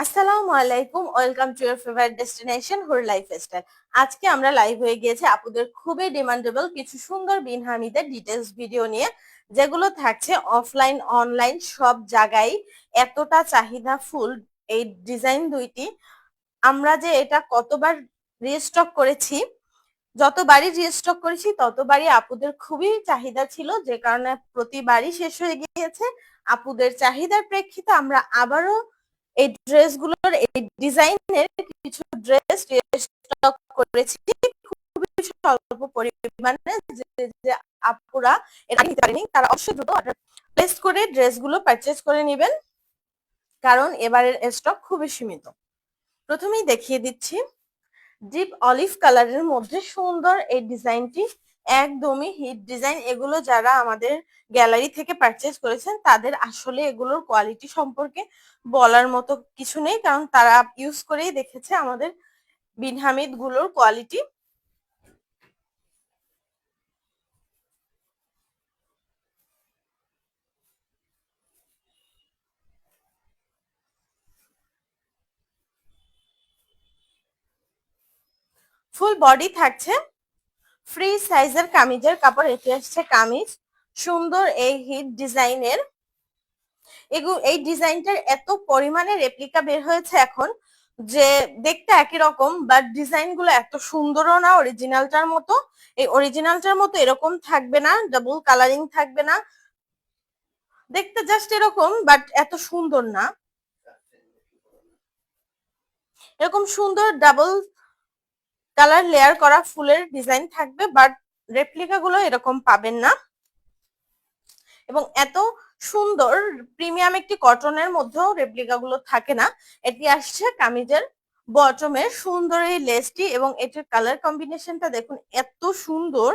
আসসালামু আলাইকুম, welcome to your favourite destination হুর লাইফস্টাইল। আজকে আমরা লাইভ হয়ে গিয়েছে আপুদের খুবই ডিমান্ডেবল কিছু সুন্দর বিনহামিদের ডিটেলস ভিডিও নিয়ে, যেগুলো থাকছে অফলাইন অনলাইন সব জায়গায় এতটা চাহিদা ফুল। এই ডিজাইন দুইটি আমরা যে এটা কতবার রিস্টক করেছি, যতবারই রিস্টক করেছি ততবারই আপুদের খুবই চাহিদা ছিল, যে কারণে প্রতিবারই শেষ হয়ে গিয়েছে। আপুদের চাহিদার প্রেক্ষিতে আমরা আবারও এই ড্রেসগুলোর এই ডিজাইনের কিছু ড্রেস রিস্টক করেছি খুবই স্বল্প পরিমাণে। যে আপুরা এটা নিতে পারেনি তারা অবশ্যই দ্রুত অর্ডার প্লেস করে ড্রেসগুলো পারচেজ করে নেবেন, কারণ এবারের স্টক খুবই সীমিত। প্রথমেই দেখিয়ে দিচ্ছি ডিপ অলিভ কালারের মধ্যে সুন্দর এই ডিজাইনটি, একদমই হিট ডিজাইন। এগুলো যারা আমাদের গ্যালারি থেকে পারচেজ করেছেন তাদের আসলে এগুলোর কোয়ালিটি সম্পর্কে বলার মতো কিছু নেই, কারণ তারা ইউজ করেই দেখেছে আমাদের বিনহামিদ গুলোর কোয়ালিটি। ফুল বডি থাকছে ফ্রি সাইজের কামিজের কাপড়। এটি আসছে কামিজ, সুন্দর এই হিট ডিজাইনের। এই ডিজাইনটার এত পরিমাণে রেপ্লিকা বের হয়েছে এখন যে দেখতে একই রকম, বাট ডিজাইন গুলো এত সুন্দরও না অরিজিনালটার মতো। এই অরিজিনালটার মতো এরকম থাকবে না, ডাবল কালারিং থাকবে না, দেখতে জাস্ট এরকম, বাট এত সুন্দর না। এরকম সুন্দর ডাবল কালার লেয়ার করা ফুলের ডিজাইন থাকবে, বাট রেপ্লিকা গুলো এরকম পাবেন না। এবং এত সুন্দর প্রিমিয়াম একটি কটনের মধ্যেও রেপ্লিকা গুলো থাকে না। এটি আসছে কামিজের বটমের সুন্দর এই লেসটি, এবং এটির কালার কম্বিনেশনটা দেখুন এত সুন্দর।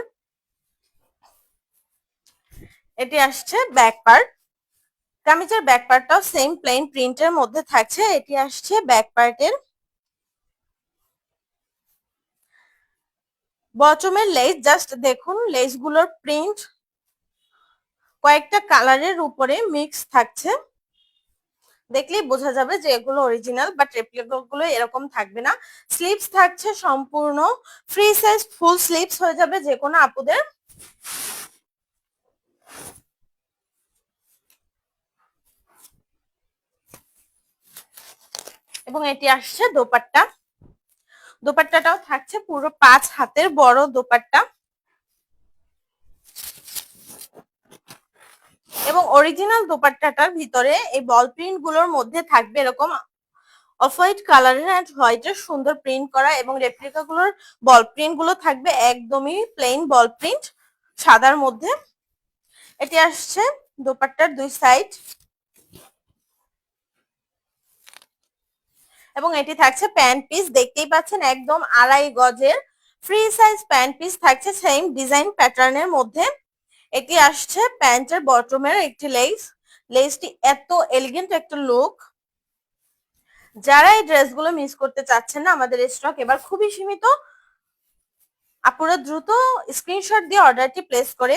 এটি আসছে ব্যাক পার্ট, কামিজের ব্যাক পার্টটাও সেম প্লেন প্রিন্টের মধ্যে থাকছে। এটি আসছে ব্যাক পার্টের বটমের লেস। জাস্ট দেখুন লেস গুলোর প্রিন্ট কয়েকটা কালারের উপরে মিক্স থাকছে, দেখলেই বোঝা যাবে যে এগুলো অরিজিনাল, বাট রেপ্লিকা গুলো এরকম থাকবে না। স্লিভস থাকছে সম্পূর্ণ ফ্রি সাইজ, ফুল স্লিভস হয়ে যাবে যে কোনো আপুদের। এবং এটি আসছে দোপাট্টা, দোপাট্টাটাও থাকছে পুরো 5 হাতের বড় দোপাট্টা। এবং অরিজিনাল দোপাট্টাটার ভিতরে এই বল প্রিন্ট গুলোর মধ্যে থাকবে এরকম অফ হোয়াইট কালারের এন্ড হোয়াইটের সুন্দর প্রিন্ট করা, এবং রেপ্লিকা গুলোর বল প্রিন্ট গুলো থাকবে একদমই প্লেন বল প্রিন্ট সাদার মধ্যে। এটি আসছে দোপাট্টার দুই সাইড, এবং এটি থাকছে প্যান্ট পিস। দেখতেই পাচ্ছেন একদম 2.5 গজের ফ্রি সাইজ প্যান্ট পিস থাকছে সেম ডিজাইন প্যাটার্নের মধ্যে। এটি আসছে প্যান্টের বটমের একটি লেস, লেসটি এত এলিগেন্ট একটা লুক। যারা এই ড্রেসগুলো মিস করতে চাচ্ছেন না, আমাদের স্টক এবার খুবই সীমিত। আপনারা দ্রুত স্ক্রিনশট দিয়ে অর্ডারটি প্লেস করে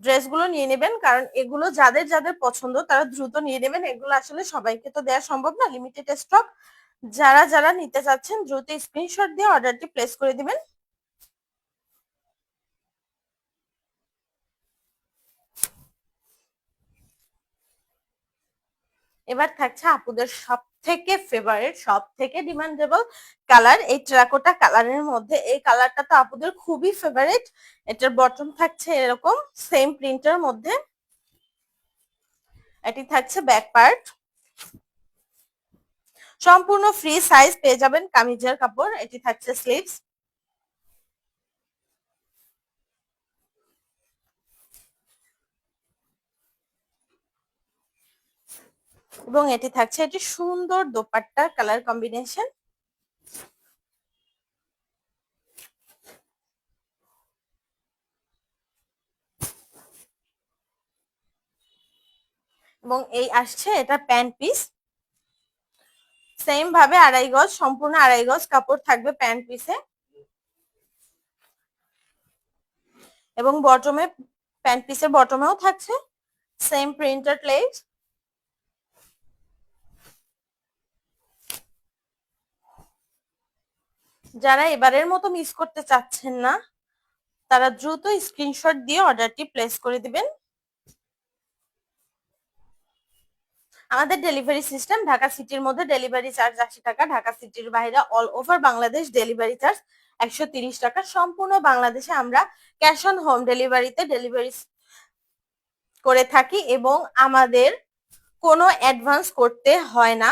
ড্রেসগুলো নিয়ে নেবেন, কারণ এগুলো যাদের যাদের পছন্দ তারা দ্রুত নিয়ে নেবেন। এগুলো আসলে সবাইকে তো দেওয়া সম্ভব না, লিমিটেড স্টক। যারা যারা নিতে চাচ্ছেন দ্রুত স্ক্রিনশট দিয়ে অর্ডারটি প্লেস করে দিবেন। এবার থাকছে আপুদের সব থেকে ফেভারিট, সব থেকে ডিমান্ডেবল কালার, এই টেরাকোটা কালারের মধ্যে। এই কালারটা তো আপুদের খুবই ফেভারিট। এটার বটম থাকছে এরকম সেম প্রিন্টের মধ্যে। এটি থাকছে ব্যাক পার্ট, সম্পূর্ণ ফ্রি সাইজ পেয়ে যাবেন কামিজের কাপড়। এটি থাকছে স্লিভস, এবং এটি থাকছে এটি সুন্দর দোপাট্টার কালার কম্বিনেশন। এবং এই আসছে এটা প্যান্ট পিস, সেম ভাবে 2.5 গজ, সম্পূর্ণ 2.5 গজ কাপড় থাকবে প্যান্ট পিসে। এবং বটমে প্যান্ট পিসের বটমেও থাকছে সেম প্রিন্টেড লেস। যারা এবারের মতো মিস করতে চাচ্ছেন না তারা দ্রুত স্ক্রিনশট দিয়ে অর্ডারটি প্লেস করে দিবেন। আমাদের ডেলিভারি সিস্টেম ঢাকা সিটির মধ্যে ডেলিভারি চার্জ ৮০ টাকা, ঢাকা সিটির বাইরে all over Bangladesh delivery charge ১৩০ টাকা। সম্পূর্ণ বাংলাদেশে আমরা ক্যাশ অন হোম ডেলিভারিতে ডেলিভারি করে থাকি এবং আমাদের কোনো অ্যাডভান্স করতে হয় না।